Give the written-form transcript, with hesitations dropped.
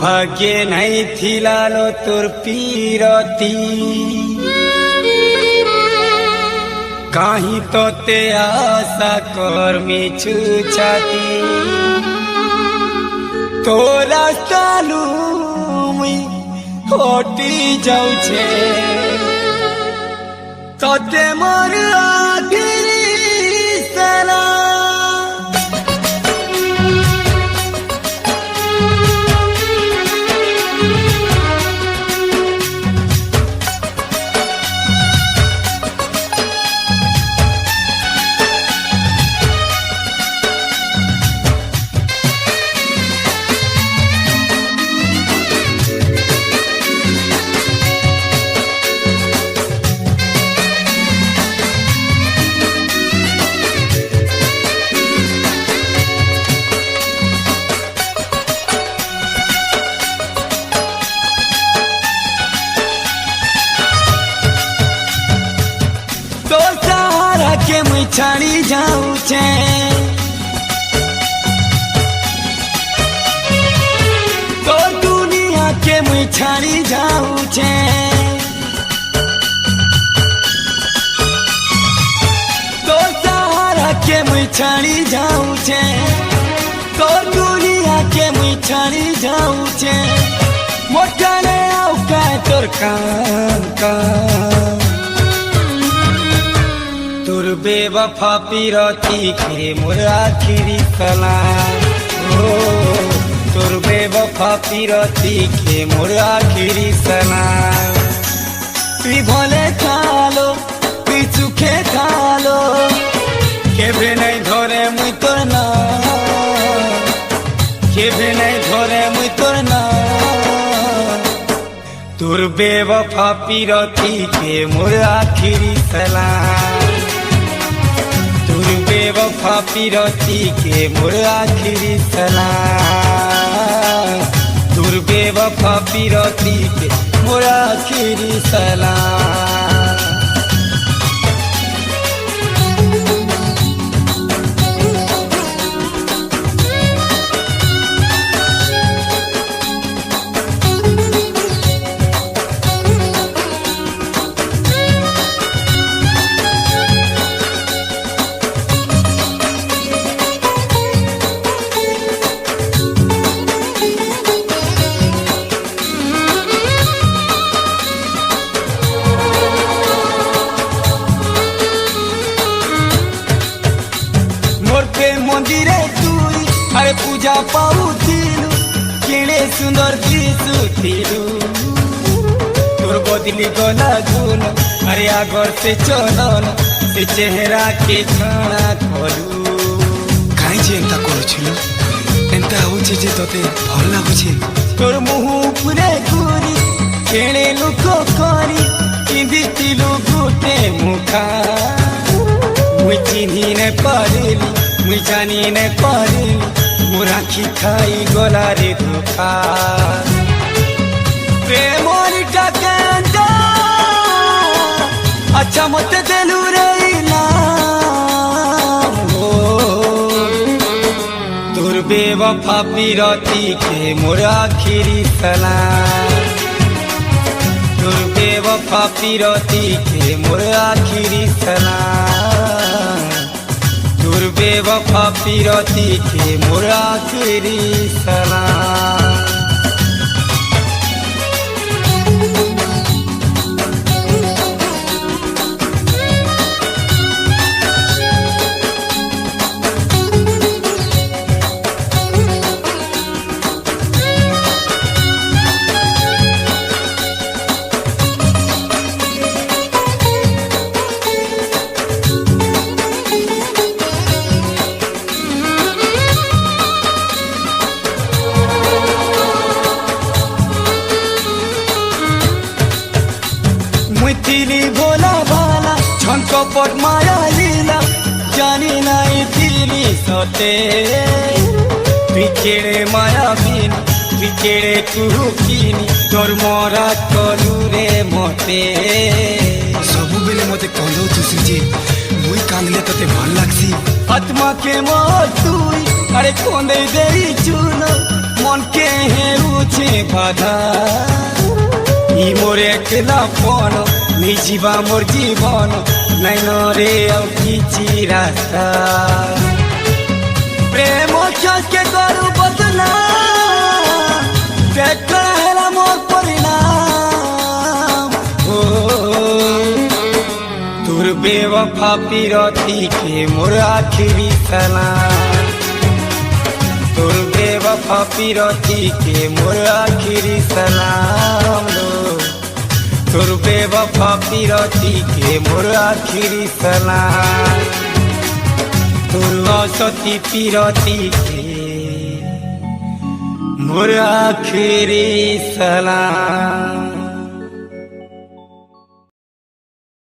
भाग्ये नहीं थिलालो तोर पीरती काही तो ते आशा कर मिछु छाती तोरा सालू मुई होटी जाऊ छे तोते मोर आखिरी सलाम के मुई छाड़ी जाऊँ छे तो दुनिया के मुई छाड़ी जाऊँ छे तो सहारा के मुई छाड़ी जाऊँ छे तो दुनिया के मुई छाड़ी जाऊँ छे मोटा ने आउ का तोर काम तोर बेवफा पीरती के मोर आखिरी सलाम ओ तोर बेवफा पीरती के मोर आखिरी सलाम तुई भले खालो तुई सुखे खालो केबे नहीं धरे मुई तोर ना केबे नहीं धरे मुई तोर ना तोर बेवफा पीरती के मोर आखिरी सलाम बेवफा पीरती के मोर आखिरी सलाम दूर बेवफा पीरती के मोर आखिरी सलाम मंदिरे तुई अरे पूजा पाऊथिलु केड़े सुंदर दिसुथिलु तोर बदली गला गुण अरे आगर से चलन से चेहरा के खाना करू काई जे एंता करूछिलु एंता होचे जे तोते भल लागुछे तोर मुह पुरे घुरी केड़े लुक करी पिंदिथिलु गुटे मुखा मुई चिन्ही ने पारिली मुई जानी ने पारिली मोर आखि खाई गला रे धोखा प्रेमोर टाके अच्छा मत देलु रे इनाम हो तोर बेवफा पीरती के मोर आखिरी सलाम तोर बेवफा पीरती के मोर आखिरी सलाम तोर बेवफा पीरती के मोर आखिरी सलाम थिली भोला भाला छन कपट माया लीला जानी नहीं थिली सते पिकेड़े माया बिन पिकेड़े कुहू किनी तोर मरा कलू रे मते सबु बेले मते कंदो तुसी जे मुई कांदले तते भल लागसी आत्मा के मोर तुई अरे कोंदे देई चूनो मन के हेरुछे बाधा ই মোর একলা পণ নিজিবা মোর জীবন নাইনরে আউ কিছু রাস্তা প্রেম কে করু বদনা দেখলা হেলা মোর পরিণাম ও তোর বেওয়ফা পিরতি কে মোর আখিরি সালাম তোর বেওয়ফা পিরতি কে মোর আখিরি সালাম তোর বেওয়ফা পিরতি কে মোর আখিরি সালাম তোর অসতি পিরতি কে মোর আখিরি সালাম।